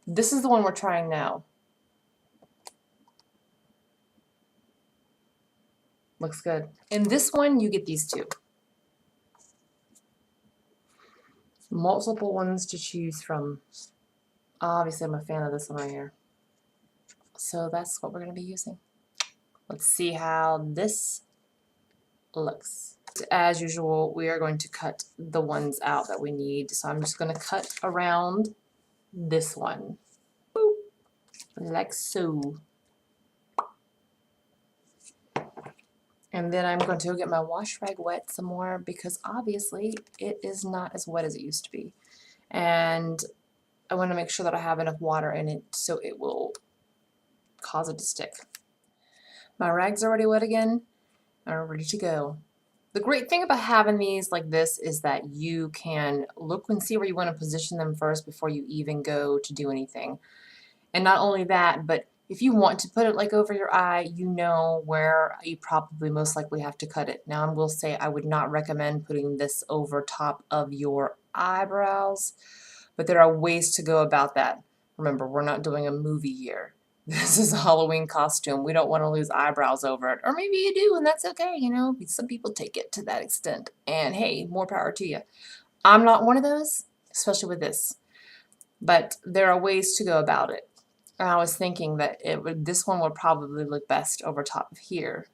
This is the one we're trying now. Looks good. In this one, you get these two. Multiple ones to choose from. Obviously, I'm a fan of this one right here. So that's what we're going to be using. Let's see how this looks. As usual, we are going to cut the ones out that we need. So I'm just going to cut around this one. Boop. Like so. And then I'm going to go get my wash rag wet some more because obviously it is not as wet as it used to be. And I want to make sure that I have enough water in it so it will cause it to stick. My rag's already wet again. I'm ready to go. The great thing about having these like this is that you can look and see where you want to position them first before you even go to do anything. And not only that, but if you want to put it like over your eye, you know where you probably most likely have to cut it. Now I will say I would not recommend putting this over top of your eyebrows, but there are ways to go about that. Remember, we're not doing a movie here. This is a Halloween costume. We don't want to lose eyebrows over it. Or maybe you do, and that's okay, you know. Some people take it to that extent. And hey, more power to you. I'm not one of those, especially with this. But there are ways to go about it. And I was thinking that this one would probably look best over top of here.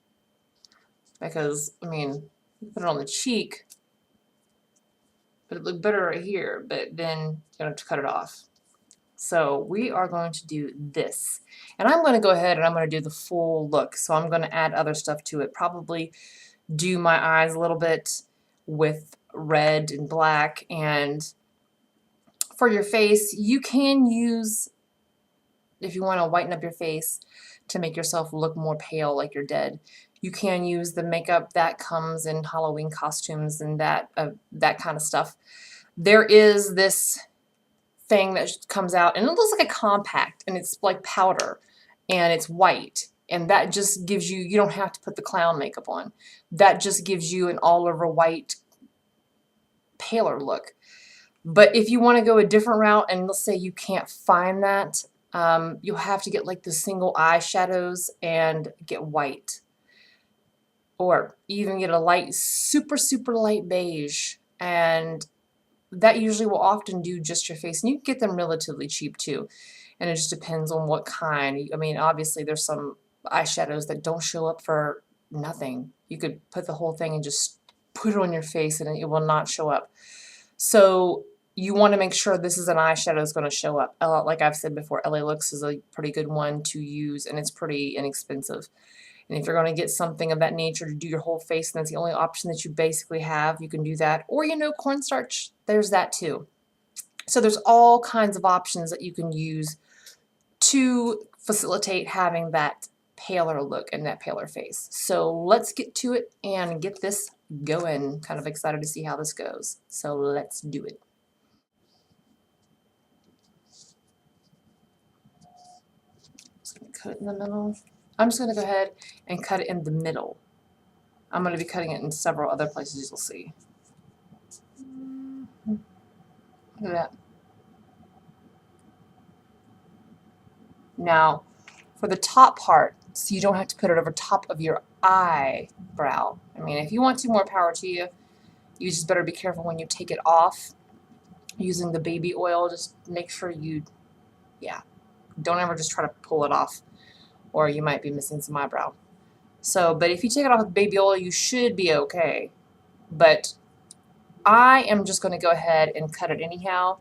Because, I mean, you put it on the cheek, but it looked better right here, but then you have to cut it off. So we are going to do this. And I'm going to go ahead and I'm going to do the full look. So I'm going to add other stuff to it. Probably do my eyes a little bit with red and black. And for your face, you can use, if you want to whiten up your face to make yourself look more pale like you're dead, you can use the makeup that comes in Halloween costumes and that kind of stuff. There is this thing that comes out and it looks like a compact and it's like powder and it's white, and that just gives you, you don't have to put the clown makeup on. That just gives you an all over white paler look. But if you want to go a different route and let's say you can't find that, you'll have to get like the single eyeshadows and get white, or even get a light, super light beige, and that usually will often do just your face, and you can get them relatively cheap too, and it just depends on what kind. I mean, obviously there's some eyeshadows that don't show up for nothing. You could put the whole thing and just put it on your face and it will not show up. So you want to make sure this is an eyeshadow that's going to show up. Like I've said before, LA Looks is a pretty good one to use, and it's pretty inexpensive. And if you're going to get something of that nature to do your whole face, and that's the only option that you basically have, you can do that. Or, you know, cornstarch, there's that too. So there's all kinds of options that you can use to facilitate having that paler look and that paler face. So let's get to it and get this going. Kind of excited to see how this goes. So let's do it. Just going to cut it in the middle. I'm just going to go ahead and cut it in the middle. I'm going to be cutting it in several other places, you'll see. Look at that. Now, for the top part, so you don't have to put it over top of your eyebrow. I mean, if you want to, more power to you. You just better be careful when you take it off using the baby oil. Just make sure you, yeah, don't ever just try to pull it off, or you might be missing some eyebrow. So, but if you take it off with baby oil, you should be okay. But I am just going to go ahead and cut it anyhow.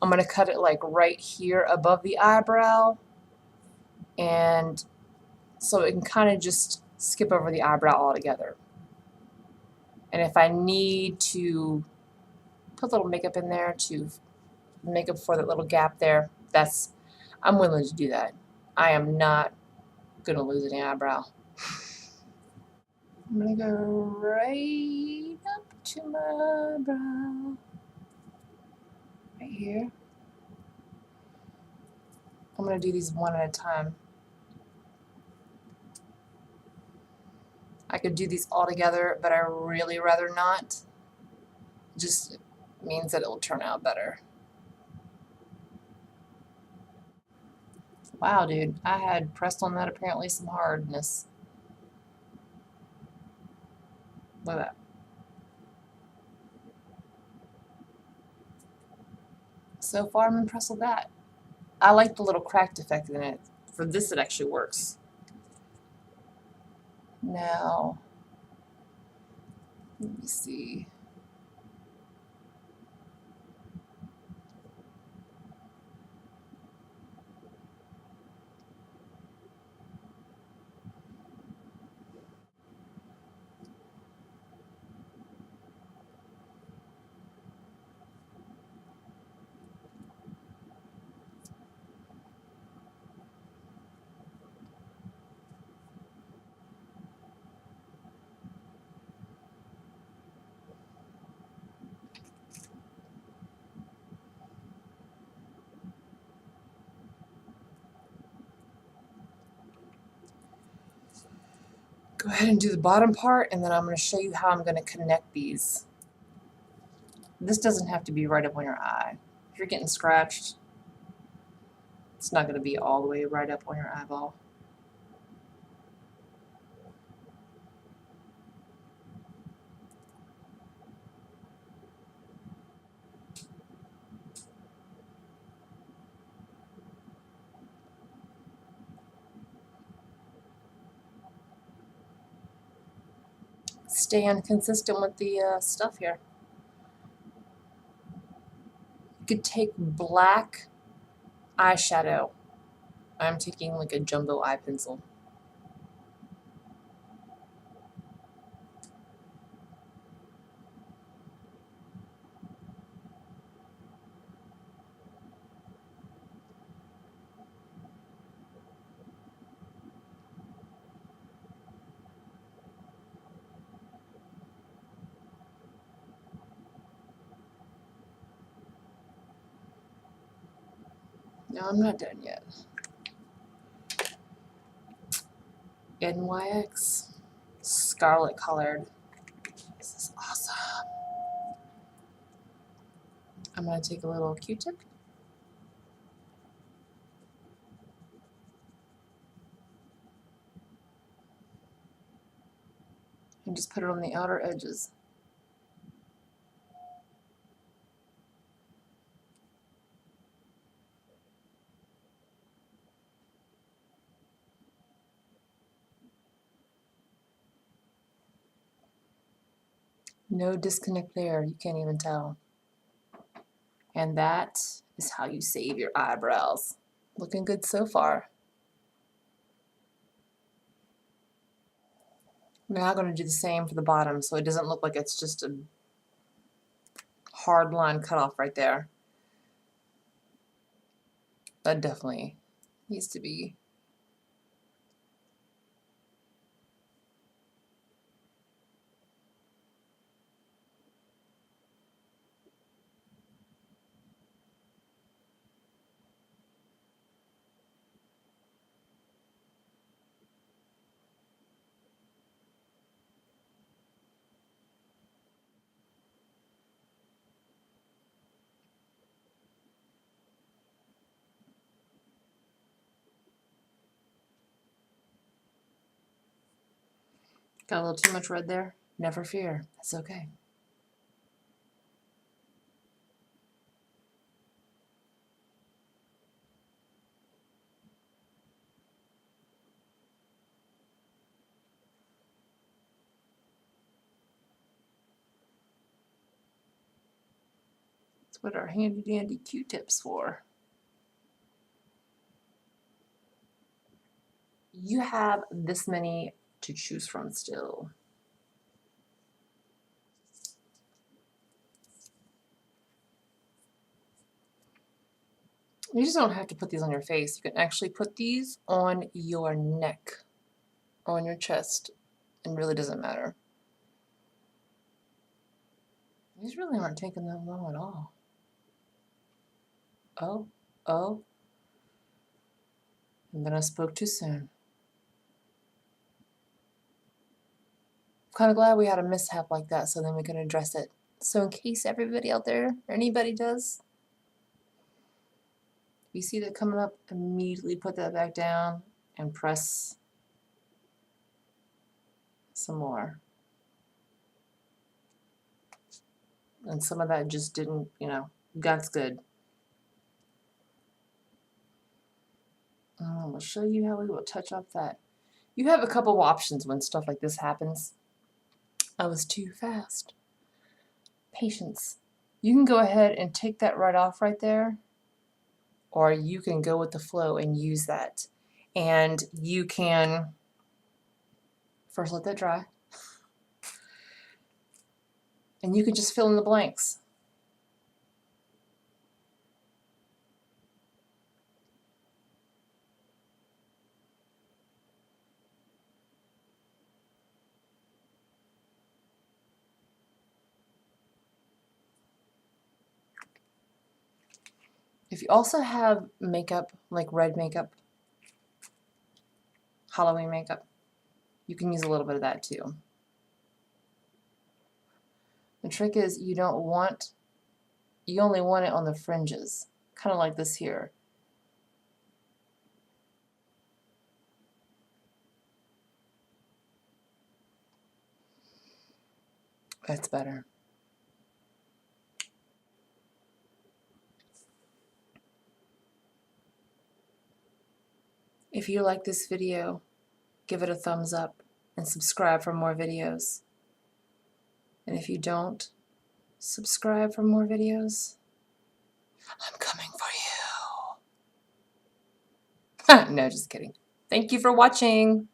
I'm going to cut it like right here above the eyebrow, and so it can kind of just skip over the eyebrow altogether. And if I need to put a little makeup in there to make up for that little gap there, I'm willing to do that. I am not going to lose any eyebrow. I'm going to go right up to my brow, right here. I'm going to do these one at a time. I could do these all together, but I really rather not. Just means that it will turn out better. Wow, dude, I had pressed on that apparently some hardness. Look at that. So far, I'm impressed with that. I like the little cracked effect in it. For this, it actually works. Now, let me see. Go ahead and do the bottom part, and then I'm going to show you how I'm going to connect these. This doesn't have to be right up on your eye. If you're getting scratched, it's not going to be all the way right up on your eyeball. Staying consistent with the stuff here. You could take black eyeshadow. I'm taking like a jumbo eye pencil. No, I'm not done yet. NYX Scarlet Colored. This is awesome. I'm going to take a little Q-tip. And just put it on the outer edges. No disconnect there, you can't even tell. And that is how you save your eyebrows. Looking good so far. Now I'm going to do the same for the bottom so it doesn't look like it's just a hard line cut off right there. That definitely needs to be. Got a little too much red there? Never fear, that's okay. That's what our handy dandy Q-tips for. You have this many to choose from still. You just don't have to put these on your face. You can actually put these on your neck or on your chest. It really doesn't matter. These really aren't taking that long at all. Oh, oh. And then I spoke too soon. I'm kind of glad we had a mishap like that so then we can address it. So in case everybody out there, or anybody does, you see that coming up, immediately put that back down and press some more. And some of that just didn't, you know, that's good. I'll show you how we will touch up that. You have a couple of options when stuff like this happens. I was too fast. Patience. You can go ahead and take that right off right there, or you can go with the flow and use that. And you can first let that dry, and you can just fill in the blanks. If you also have makeup, like red makeup, Halloween makeup, you can use a little bit of that too. The trick is you only want it on the fringes, kind of like this here. That's better. If you like this video, give it a thumbs up and subscribe for more videos. And if you don't subscribe for more videos, I'm coming for you. No, just kidding. Thank you for watching.